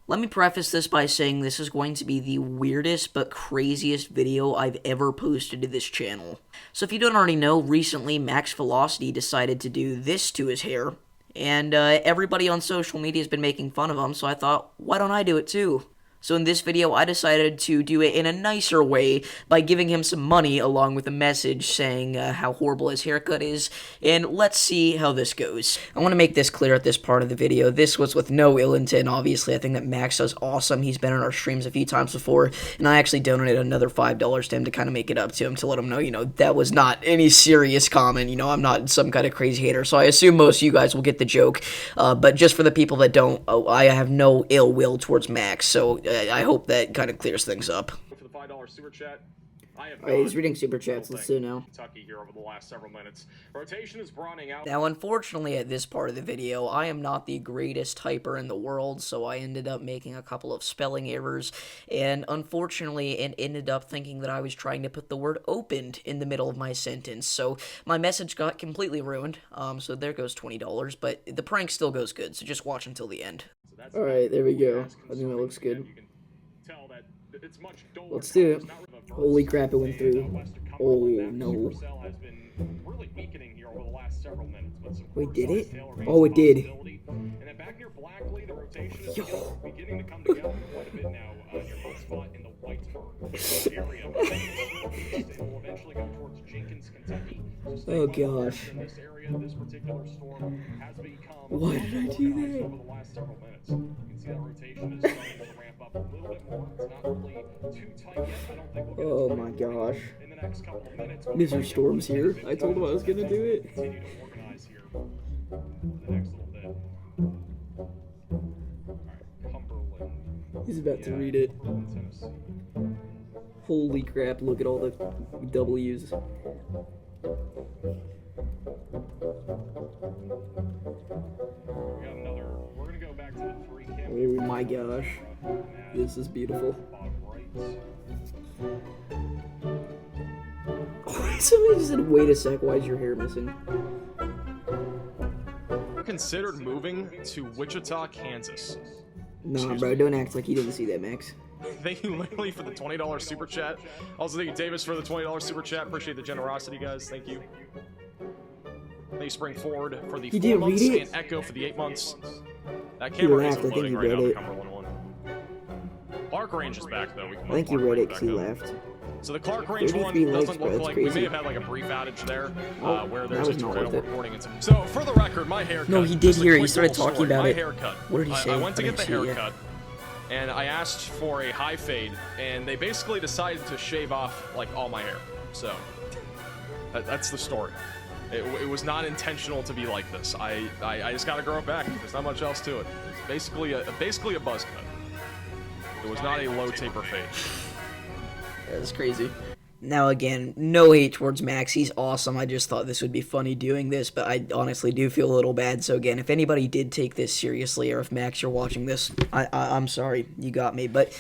Let me preface this by saying this is going to be the weirdest but craziest video I've ever posted to this channel. So if you don't already know, recently Max Velocity decided to do this to his hair, and everybody on social media has been making fun of him, so I thought, why don't I do it too? So in this video, I decided to do it in a nicer way by giving him some money along with a message saying how horrible his haircut is, and let's see how this goes. I want to make this clear at this part of the video. This was with no ill intent, obviously. I think that Max does awesome. He's been on our streams a few times before, and I actually donated another $5 to him to kind of make it up to him, to let him know, that was not any serious comment. I'm not some kind of crazy hater, so I assume most of you guys will get the joke, but just for the people that don't, I have no ill will towards Max, so I hope that kind of clears things up. For the $5 super chat. Alright, he's reading super chats. Let's see now. Kentucky here over the last several minutes. Rotation is broadening out. Now, unfortunately, at this part of the video, I am not the greatest typer in the world, so I ended up making a couple of spelling errors, and unfortunately, it ended up thinking that I was trying to put the word opened in the middle of my sentence, so my message got completely ruined, so there goes $20, but the prank still goes good, so just watch until the end. Alright, there we go. I think that looks good. Let's do it. Holy crap, it went through. Oh, no. Wait, did it? Oh, it did. Yo. Oh, gosh. Why did I do that? Oh my gosh. Mr. Storm's here. I told him I was gonna do it. He's about to read it. Holy crap, look at all the W's. Oh my gosh. This is beautiful. Oh, somebody just said, wait a sec, why is your hair missing? Considered moving to Wichita, Kansas. Nah, bro, don't act like you didn't see that, Max. Thank you, Literally, for the $20 super chat. Also, thank you, Davis, for the $20 super chat. Appreciate the generosity, guys. Thank you. Thank you, Spring Forward, for the 4 months, and Echo for the 8 months. That camera isn't loading right now, the Cumberland one. Clark Range is back, though. I think you read it because he laughed. So the Clark Range one doesn't look like... We may have had like a brief outage there, where there's a tornado reporting. So, for the record, my haircut... No, he did hear it. He started talking about it. Haircut. What did he say? I went to get the haircut, and I asked for a high fade, and they basically decided to shave off, like, all my hair. So, that's the story. It was not intentional to be like this. I just gotta grow it back. There's not much else to it. It's basically a buzz cut. It was not a low taper fade. That's crazy. Now again, no hate towards Max, he's awesome. I just thought this would be funny doing this, but I honestly do feel a little bad. So again, if anybody did take this seriously, or if Max, you're watching this, I'm sorry, you got me. But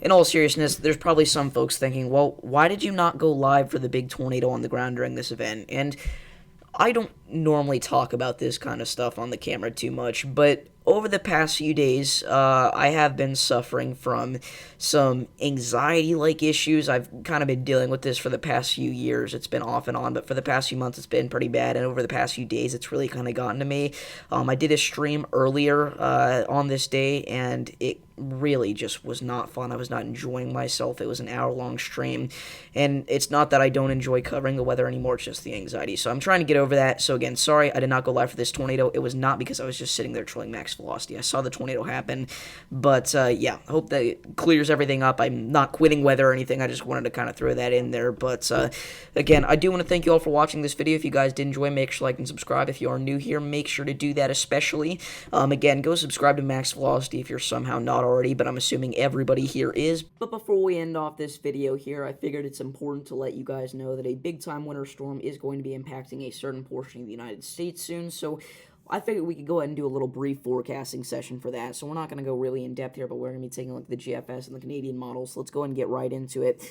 in all seriousness, there's probably some folks thinking, well, why did you not go live for the big tornado on the ground during this event? And I don't normally talk about this kind of stuff on the camera too much, but over the past few days, I have been suffering from some anxiety-like issues. I've kind of been dealing with this for the past few years. It's been off and on, but for the past few months, it's been pretty bad, and over the past few days, it's really kind of gotten to me. I did a stream earlier on this day, and it really just was not fun. I was not enjoying myself. It was an hour-long stream, and it's not that I don't enjoy covering the weather anymore, it's just the anxiety. So I'm trying to get over that. So again, sorry I did not go live for this tornado. It was not because I was just sitting there trolling Max Velocity. I saw the tornado happen, but yeah, I hope that it clears everything up. I'm not quitting weather or anything. I just wanted to kind of throw that in there, but again, I do want to thank you all for watching this video. If you guys did enjoy, make sure to like and subscribe. If you are new here, make sure to do that especially. Again, go subscribe to Max Velocity if you're somehow not already, but I'm assuming everybody here is. But before we end off this video here, I figured it's important to let you guys know that a big-time winter storm is going to be impacting a certain portion of the United States soon, so I figured we could go ahead and do a little brief forecasting session for that. So we're not going to go really in depth here, but we're going to be taking a look at the GFS and the Canadian models. So let's go ahead and get right into it.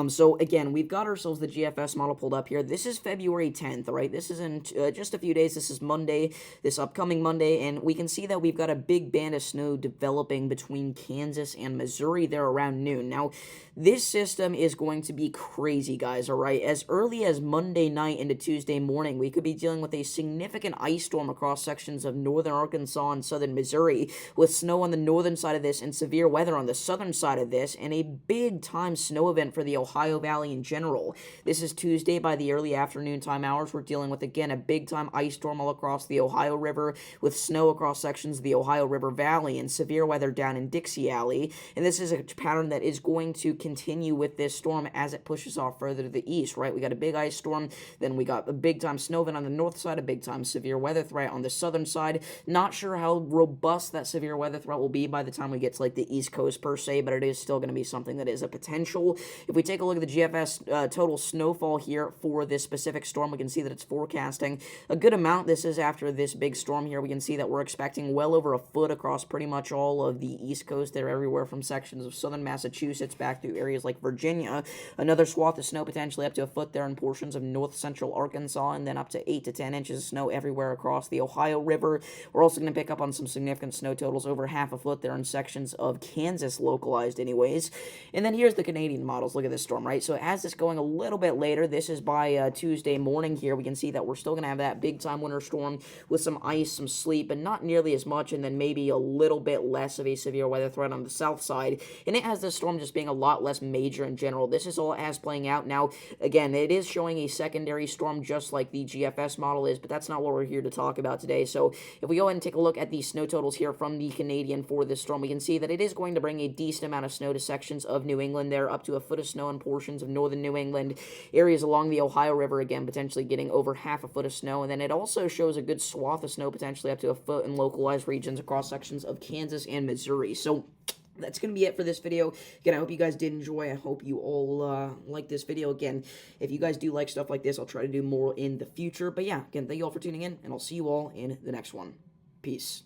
So again, we've got ourselves the GFS model pulled up here. This is February 10th, all right? This is in just a few days. This is Monday, this upcoming Monday, and we can see that we've got a big band of snow developing between Kansas and Missouri there around noon. Now, this system is going to be crazy, guys, all right? As early as Monday night into Tuesday morning, we could be dealing with a significant ice storm across sections of northern Arkansas and southern Missouri, with snow on the northern side of this and severe weather on the southern side of this, and a big-time snow event for the Ohio Valley in general. This is Tuesday by the early afternoon time hours. We're dealing with, again, a big-time ice storm all across the Ohio River, with snow across sections of the Ohio River Valley and severe weather down in Dixie Alley, and this is a pattern that is going to continue with this storm as it pushes off further to the east, right? We got a big ice storm, then we got a big-time snow event on the north side, a big-time severe weather threat on the southern side. Not sure how robust that severe weather threat will be by the time we get to, like, the east coast per se, but it is still going to be something that is a potential. If we take a look at the GFS total snowfall here for this specific storm, we can see that it's forecasting a good amount. This is after this big storm here. We can see that we're expecting well over a foot across pretty much all of the east coast there, everywhere from sections of southern Massachusetts back through areas like Virginia. Another swath of snow potentially up to a foot there in portions of north central Arkansas, and then up to 8 to 10 inches of snow everywhere across the Ohio River. We're also going to pick up on some significant snow totals, over half a foot there in sections of Kansas, localized anyways. And then here's the Canadian models. Look at this storm, right? So it has this going a little bit later. This is by Tuesday morning here. We can see that we're still going to have that big-time winter storm with some ice, some sleet, but not nearly as much, and then maybe a little bit less of a severe weather threat on the south side. And it has this storm just being a lot less major in general. This is all as playing out. Now, again, it is showing a secondary storm just like the GFS model is, but that's not what we're here to talk about today. So if we go ahead and take a look at the snow totals here from the Canadian for this storm, we can see that it is going to bring a decent amount of snow to sections of New England there, up to a foot of snow in portions of northern New England, areas along the Ohio River, again, potentially getting over half a foot of snow. And then it also shows a good swath of snow, potentially up to a foot in localized regions across sections of Kansas and Missouri. So that's going to be it for this video. Again, I hope you guys did enjoy. I hope you all like this video. Again, if you guys do like stuff like this, I'll try to do more in the future. But yeah, again, thank you all for tuning in, and I'll see you all in the next one. Peace.